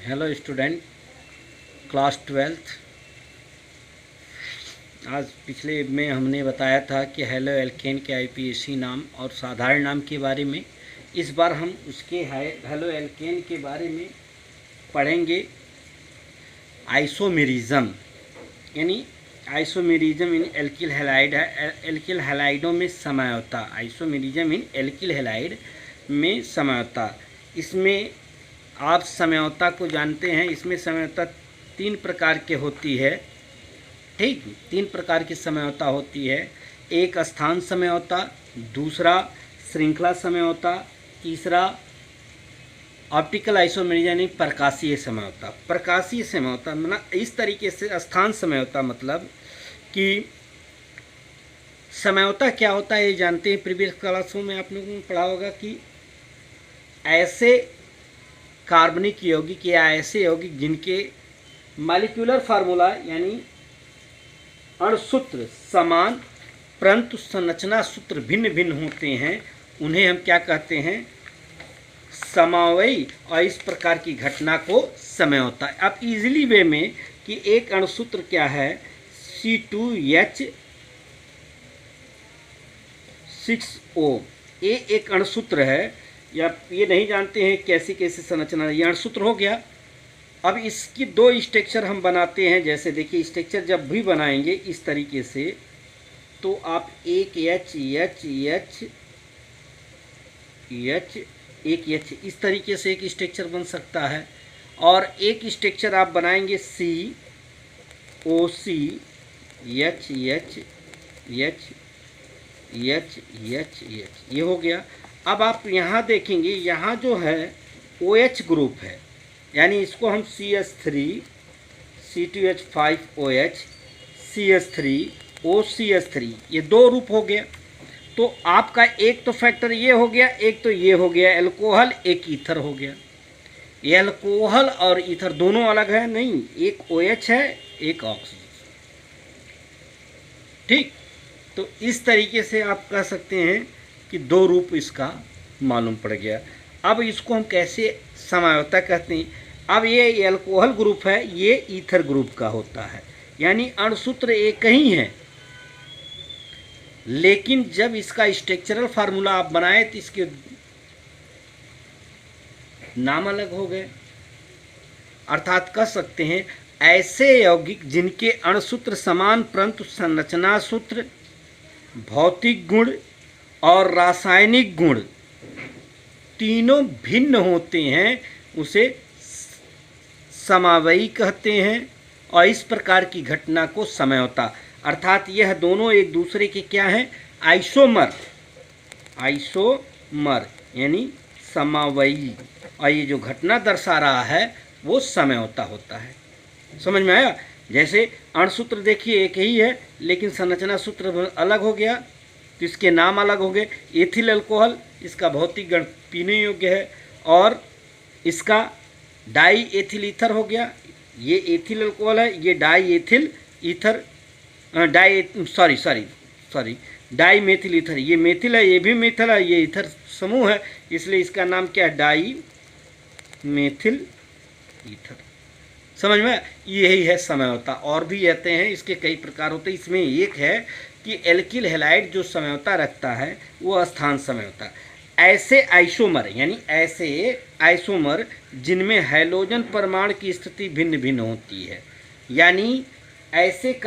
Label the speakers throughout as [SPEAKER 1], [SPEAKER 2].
[SPEAKER 1] Hello student, class 12th। आज पिछले में हमने बताया था कि हेलो एल्केन के आईपीएसी नाम और साधारण नाम के बारे में। इस बार हम उसके हेलो एल्केन के बारे में पढ़ेंगे। आइसोमेरिज्म यानी आइसोमेरिज्म इन एल्किल हैलाइड है। एल्किल हैलाइडों में समझौता, आइसोमेरिज्म इन एल्किल हैलाइड में समझौता। इसमें आप समझौता को जानते हैं। इसमें समझौता 3 प्रकार के होती है। ठीक, 3 प्रकार की समझौता होती है। एक स्थान समझौता, दूसरा श्रृंखला समझौता, तीसरा ऑप्टिकल आइसोमेरिज्म यानी प्रकाशीय समझौता। प्रकाशीय समझौता मतलब इस तरीके से, स्थान समझौता मतलब कि समझौता क्या होता है ये जानते हैं। प्रीवियस क्लासों में आप लोगों ने पढ़ा होगा कि ऐसे कार्बनिक यौगिक या ऐसे यौगिक जिनके मॉलिक्यूलर फार्मूला यानी अणुसूत्र समान परंतु संरचना सूत्र भिन्न भिन्न होते हैं, उन्हें हम क्या कहते हैं, समवायी। और इस प्रकार की घटना को समझौता। अब इजीली वे में कि एक अणुसूत्र क्या है, C2H6O, ये एक अणुसूत्र है। या ये नहीं जानते हैं कैसी कैसी संरचना, ये अणुसूत्र हो गया। अब इसकी 2 स्ट्रक्चर हम बनाते हैं। जैसे देखिए, स्ट्रक्चर जब भी बनाएंगे इस तरीके से, तो आप एक H इस तरीके से एक स्ट्रक्चर बन सकता है। और एक स्ट्रक्चर आप बनाएंगे COC H ये हो गया। अब आप यहाँ देखेंगे, यहाँ जो है OH ग्रुप है, यानी इसको हम CS3 C2H5OH CS3OCS3 ये 2 रूप हो गया। तो आपका एक तो फैक्टर ये हो गया, एक तो ये हो गया एल्कोहल, एक ईथर हो गया। ये एल्कोहल और ईथर दोनों अलग है नहीं, एक OH है एक ऑक्सीजन। ठीक, तो इस तरीके से आप कह सकते हैं कि 2 रूप इसका मालूम पड़ गया। अब इसको हम कैसे समझौता कहते हैं। अब ये एल्कोहल ग्रुप है, ये ईथर ग्रुप का होता है, यानी अणुसूत्र एक ही है, लेकिन जब इसका स्ट्रक्चरल फार्मूला आप बनाए तो इसके नाम अलग हो गए। अर्थात कह सकते हैं ऐसे यौगिक जिनके अणुसूत्र समान परंतु संरचना सूत्र, भौतिक गुण और रासायनिक गुण तीनों भिन्न होते हैं, उसे समवायी कहते हैं। और इस प्रकार की घटना को समझौता, अर्थात यह दोनों एक दूसरे के क्या हैं, आइसोमर यानी समवायी। और ये जो घटना दर्शा रहा है वो समझौता होता है। समझ में आया। जैसे अणुसूत्र देखिए एक ही है, लेकिन संरचना सूत्र अलग हो गया, तो इसके नाम अलग हो गए। एथिल अल्कोहल, इसका भौतिक गण पीने योग्य है, और इसका डाई एथिल ईथर हो गया। ये एथिल अल्कोहल है, ये diethyl ether dimethyl ether. ये मेथिल है, ये भी मेथिल है, ये ईथर समूह है, इसलिए इसका नाम क्या है, डाई मेथिल ईथर। समझ में, यही है समझौता। और भी रहते हैं, इसके कई प्रकार होते हैं। इसमें एक है कि एल्किल हैलाइड जो समझौता रखता है वो स्थान समझौता। ऐसे आइसोमर यानी ऐसे आइसोमर जिनमें हैलोजन परमाणु की स्थिति भिन्न भिन्न होती है, यानी ऐसे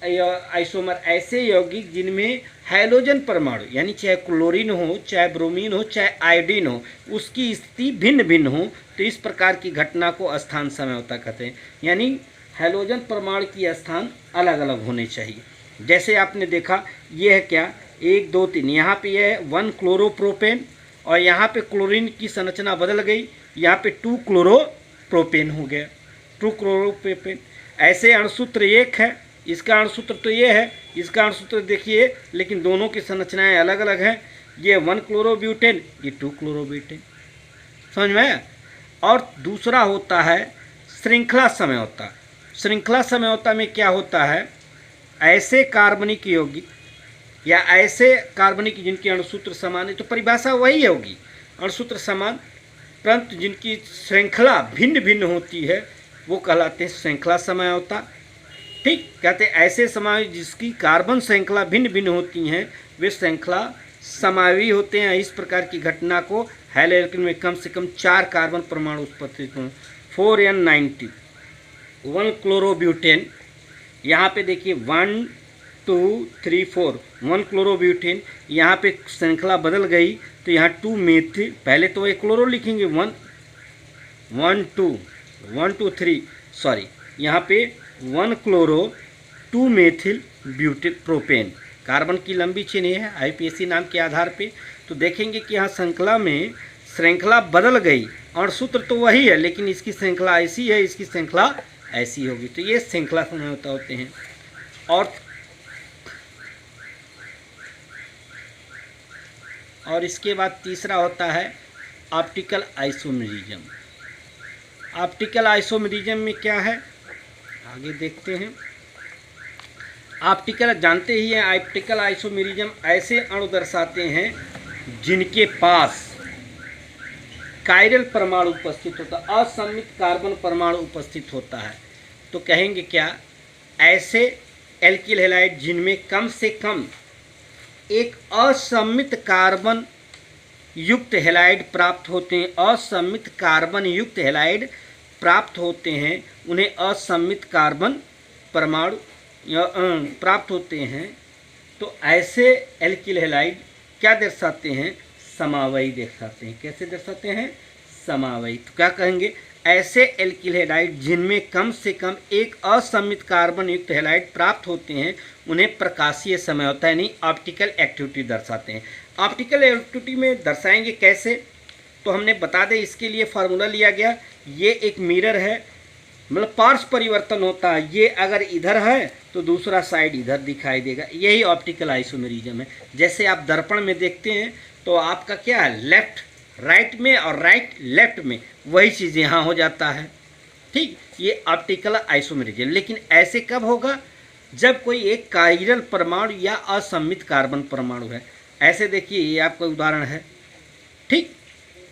[SPEAKER 1] आइसोमर ऐसे यौगिक जिनमें हैलोजन परमाणु यानी चाहे क्लोरीन हो, चाहे ब्रोमीन हो, चाहे आयोडीन हो, उसकी स्थिति भिन्न भिन्न हो, तो इस प्रकार की घटना को स्थान समझौता कहते हैं। यानी हैलोजन परमाणु की स्थान अलग अलग होने चाहिए। जैसे आपने देखा, ये है क्या, 1 2 3, यहाँ पे ये है 1 क्लोरोप्रोपेन, और यहाँ पे क्लोरीन की संरचना बदल गई, यहाँ पे 2 क्लोरोप्रोपेन हो गया, 2 क्लोरोप्रोपेन। ऐसे अणुसूत्र एक है, इसका अणुसूत्र तो ये है, इसका अणुसूत्र देखिए, लेकिन दोनों की संरचनाएं अलग अलग हैं। ये 1 क्लोरोब्यूटेन, ये 2 क्लोरोब्यूटेन। समझ में आया। और दूसरा होता है श्रृंखला समझौता। श्रृंखला समझौता में क्या होता है, ऐसे कार्बनिक यौगिक या ऐसे कार्बनिक जिनके अणुसूत्र समान है, तो परिभाषा वही होगी, अणुसूत्र समान परंतु जिनकी श्रृंखला भिन्न भिन्न होती है वो कहलाते हैं श्रृंखला समझौता। ठीक, कहते हैं ऐसे समावयव जिसकी कार्बन श्रृंखला भिन्न भिन्न होती हैं वे श्रृंखला समावयवी होते हैं। इस प्रकार की घटना को हैलो एल्केन में कम से कम 4 कार्बन परमाणु उपस्थित हों। 4n90 1 क्लोरोब्यूटेन, यहाँ पे देखिए 1 2 3 4 1 क्लोरोब्यूटेन, यहाँ पे श्रृंखला बदल गई तो यहाँ 2 मेथिल, पहले तो एक क्लोरो लिखेंगे 1 2 3 सॉरी, यहाँ पे 1 chloro 2 methyl butane propane. Carbon की लंबी चेन है आईपीएसी नाम के आधार पे। तो देखेंगे कि यहाँ श्रृंखला बदल गई और सूत्र तो वही है लेकिन इसकी श्रृंखला ऐसी है, इसकी श्रृंखला ऐसी होगी। तो ये श्रृंखला समझौता होते हैं। और इसके बाद तीसरा होता है ऑप्टिकल आइसोमेरिज्म। ऑप्टिकल आइसोमेरिज्म में क्या है आगे देखते हैं। ऑप्टिकल जानते ही हैं, ऑप्टिकल आइसोमेरिज्म ऐसे अणु दर्शाते हैं जिनके पास कायरल परमाणु उपस्थित होता है, असममित कार्बन परमाणु उपस्थित होता है। तो कहेंगे क्या, ऐसे एल्किल हैलाइड जिनमें कम से कम एक असममित कार्बन युक्त हैलाइड प्राप्त होते हैं, असममित कार्बन युक्त हैलाइड प्राप्त होते हैं, उन्हें असममित कार्बन परमाणु प्राप्त होते हैं। तो ऐसे एल्किल हैलाइड क्या दर्शाते हैं, समावयी दर्शाते हैं। कैसे दर्शाते हैं, समावयी। तो क्या कहेंगे, ऐसे एल्किल हैलाइड जिनमें कम से कम एक असममित कार्बन युक्त हैलाइड प्राप्त होते हैं उन्हें प्रकाशीय समझौता यानी ऑप्टिकल एक्टिविटी दर्शाते हैं। ऑप्टिकल एक्टिविटी में दर्शाएंगे कैसे, तो हमने बता दें इसके लिए फार्मूला लिया गया। ये एक मिरर है, मतलब पार्श्व परिवर्तन होता है। ये अगर इधर है तो दूसरा साइड इधर दिखाई देगा, यही ऑप्टिकल आइसोमेरिज्म है। जैसे आप दर्पण में देखते हैं तो आपका क्या है, लेफ्ट राइट में और राइट लेफ्ट में, वही चीज़ यहाँ हो जाता है। ठीक, ये ऑप्टिकल आइसोमेरिज्म। लेकिन ऐसे कब होगा, जब कोई एक कायरल परमाणु या असममित कार्बन परमाणु है। ऐसे देखिए ये आपका उदाहरण है। ठीक,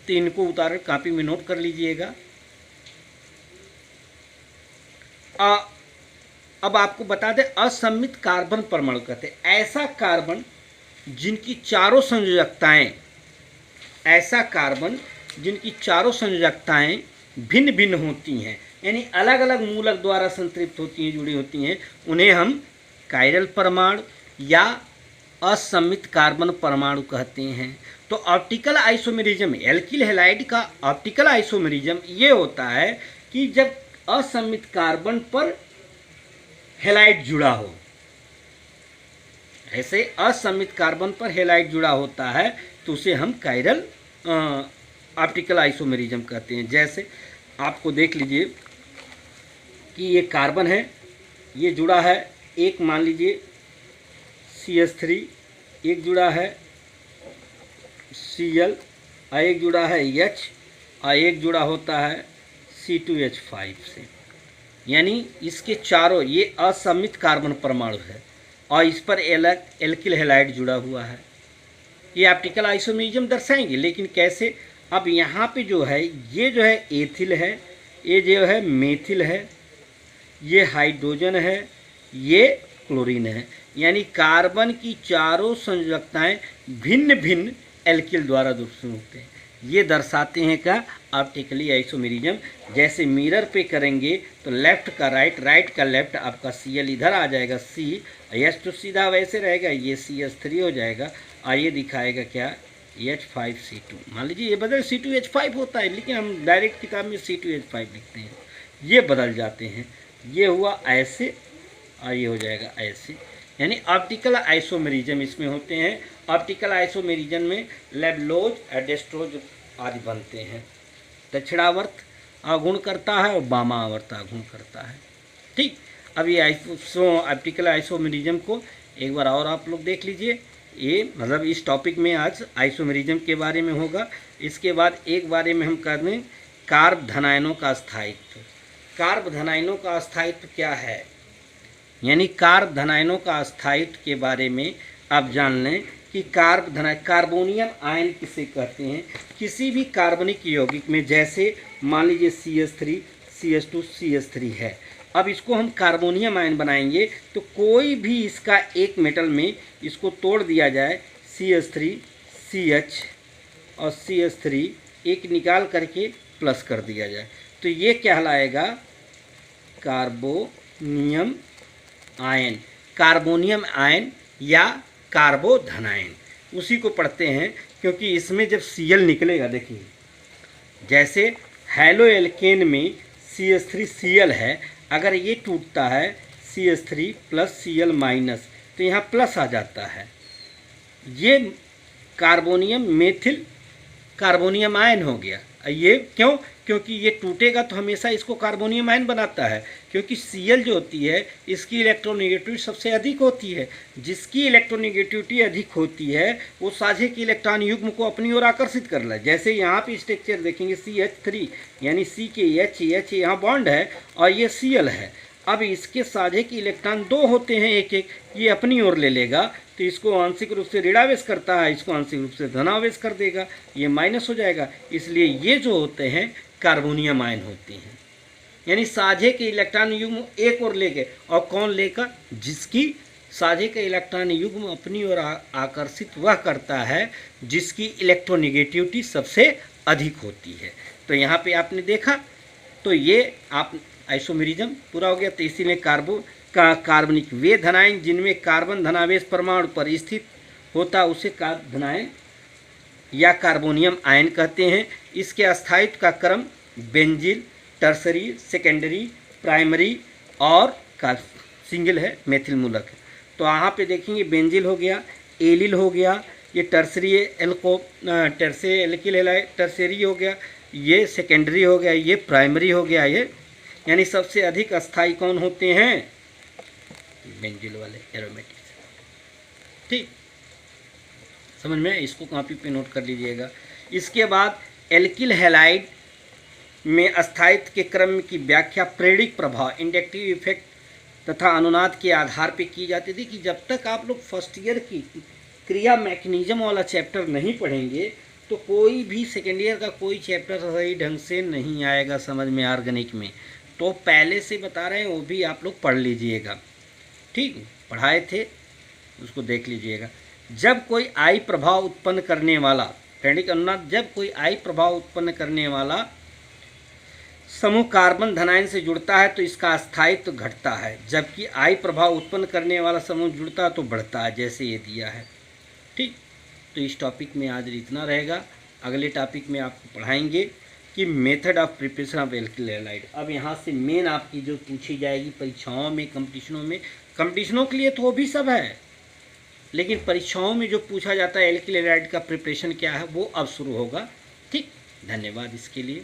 [SPEAKER 1] तो इनको उदाहरण कॉपी में नोट कर लीजिएगा। अब आपको बता दें असममित कार्बन परमाणु कहते हैं ऐसा कार्बन जिनकी चारों संयोजकताएं, ऐसा कार्बन जिनकी चारों संयोजकताएं भिन्न भिन्न होती हैं, यानी अलग अलग मूलक द्वारा संतृप्त होती हैं, जुड़ी होती हैं, उन्हें हम कायरल परमाणु या असममित कार्बन परमाणु कहते हैं। तो ऑप्टिकल आइसोमेरिज्म, एल्किल हैलाइड का ऑप्टिकल आइसोमेरिज्म ये होता है कि जब असममित कार्बन पर हैलाइड जुड़ा हो, ऐसे असममित कार्बन पर हैलाइड जुड़ा होता है तो उसे हम कायरल ऑप्टिकल आइसोमेरिज्म कहते हैं। जैसे आपको देख लीजिए कि ये कार्बन है, ये जुड़ा है, एक मान लीजिए CH3, एक जुड़ा है Cl, और एक जुड़ा है H, और एक जुड़ा होता है C2H5 से। यानी इसके चारों ये असममित कार्बन परमाणु है और इस पर एल्किल हैलाइड जुड़ा हुआ है। ये ऑप्टिकल आइसोमेरिज्म दर्शाएंगे, लेकिन कैसे। अब यहाँ पे जो है ये जो है एथिल है, ये जो है मेथिल है, ये हाइड्रोजन है, ये क्लोरीन है। यानी कार्बन की चारों संयोजकताएं भिन्न भिन्न एल्किल द्वारा दूसरे होते हैं। ये दर्शाते हैं क्या, ऑप्टिकली आइसोमेरिज्म। जैसे मिरर पे करेंगे तो लेफ्ट का राइट, राइट का लेफ्ट, आपका Cl इधर आ जाएगा, H तो सीधा वैसे रहेगा, ये CH3 हो जाएगा, और ये दिखाएगा क्या, H5C2। मान लीजिए ये बदल C2H5 होता है, लेकिन हम डायरेक्ट किताब में C2H5 लिखते हैं, ये बदल जाते हैं। ये हुआ ऐसे और ये हो जाएगा ऐसे, यानी ऑप्टिकल आइसोमेरिज्म इसमें होते हैं। ऑप्टिकल आइसोमेरिज्म में लेवलोज, एडेस्ट्रोज आदि बनते हैं। दक्षिणावर्त आघूर्ण करता है और वामावर्त आघूर्ण करता है। ठीक, अब ये ऑप्टिकल आइसोमेरिज्म को एक बार और आप लोग देख लीजिए। ये मतलब इस टॉपिक में आज आइसोमेरिज्म के बारे में होगा। इसके बाद एक बारे में हम कर दें कार्ब धनायनों का स्थायित्व। कार्ब धनायनों का स्थायित्व क्या है, यानी कार्ब धनायनों का स्थायित्व के बारे में आप जान लें कि कि कार्बोनियम आयन किसे कहते हैं, किसी भी कार्बनिक यौगिक में, जैसे मान लीजिए CH3 CH2 CH3 है। अब इसको हम कार्बोनियम आयन बनाएंगे तो कोई भी इसका एक मेटल में इसको तोड़ दिया जाए, CH3 CH और CH3 एक निकाल करके प्लस कर दिया जाए तो ये कहलाएगा कार्बोनियम आयन, कार्बोनियम आयन या कार्बोधन आयन, उसी को पढ़ते हैं। क्योंकि इसमें जब Cl निकलेगा, देखिए जैसे हैलो एल्केन में CH3 Cl है, अगर ये टूटता है CH3 प्लस Cl माइनस तो यहाँ प्लस आ जाता है, ये कार्बोनियम मेथिल कार्बोनियम आयन हो गया। ये क्यों? क्योंकि ये टूटेगा तो हमेशा इसको कार्बोनियम आयन बनाता है, क्योंकि Cl जो होती है इसकी इलेक्ट्रोनेगेटिविटी सबसे अधिक होती है। जिसकी इलेक्ट्रोनेगेटिविटी अधिक होती है वो साझे के इलेक्ट्रॉन युग्म को अपनी ओर आकर्षित कर ले। जैसे यहाँ पे स्ट्रक्चर देखेंगे CH3 यानी C के H यहाँ बॉन्ड है और ये Cl है। अब इसके साझे के इलेक्ट्रॉन दो होते हैं, एक एक, ये अपनी ओर ले लेगा तो इसको आंशिक रूप से ऋणावेश करता है, इसको आंशिक रूप से धनावेश कर देगा, ये माइनस हो जाएगा। इसलिए ये जो होते हैं कार्बोनियम आयन होते हैं, यानी साझे के इलेक्ट्रॉन युग्म एक ओर ले गए। और कौन लेगा? जिसकी साझे का इलेक्ट्रॉन युग्म अपनी ओर आकर्षित वह करता है जिसकी इलेक्ट्रोनेगेटिविटी सबसे अधिक होती है। तो यहाँ पे आपने देखा, तो ये आप आइसोमेरिज्म पूरा हो गया। तो इसीलिए कार्बनिक वे धनायन जिनमें कार्बन धनावेश परमाणु पर स्थित होता उसे धनायन या कार्बोनियम आयन कहते हैं। इसके अस्थायित्व का क्रम बेंजील, टर्सरी, सेकेंडरी, प्राइमरी और सिंगल है, मेथिल मूलक है। तो यहाँ पे देखेंगे बेंजील हो गया, एलिल हो गया, ये टर्सरी टर्सरी हो गया, ये सेकेंडरी हो गया, ये प्राइमरी हो गया। ये यानी सबसे अधिक अस्थायी कौन होते हैं? बेंजील वाले एरोमेटिक्स। ठीक, समझ में? इसको कॉपी पे नोट कर लीजिएगा। इसके बाद एल्किल हैलाइड में अस्थायित्व के क्रम की व्याख्या प्रेरिक प्रभाव, इंडक्टिव इफेक्ट तथा अनुनाद के आधार पे की जाती थी। कि जब तक आप लोग फर्स्ट ईयर की क्रिया मैकेनिज्म वाला चैप्टर नहीं पढ़ेंगे तो कोई भी सेकेंड ईयर का कोई चैप्टर सही ढंग से नहीं आएगा समझ में ऑर्गेनिक में। तो पहले से बता रहे हैं, वो भी आप लोग पढ़ लीजिएगा। ठीक, पढ़ाए थे, उसको देख लीजिएगा। जब कोई आई प्रभाव उत्पन्न करने वाला, प्रेरिक अनुनाद, जब कोई आई प्रभाव उत्पन्न करने वाला समूह कार्बन धनायन से जुड़ता है तो इसका अस्थायित्व घटता है, जबकि आई प्रभाव उत्पन्न करने वाला समूह जुड़ता है तो बढ़ता है, जैसे ये दिया है। ठीक, तो इस टॉपिक में आज इतना रहेगा। अगले टॉपिक में आपको पढ़ाएंगे कि method of preparation of alkyl halide. अब यहाँ से मेन आपकी जो पूछी जाएगी परीक्षाओं में, कंपटीशनों के लिए तो वो भी सब है, लेकिन परीक्षाओं में जो पूछा जाता है एल्किल हैलाइड का प्रिपरेशन क्या है वो अब शुरू होगा। ठीक, धन्यवाद इसके लिए।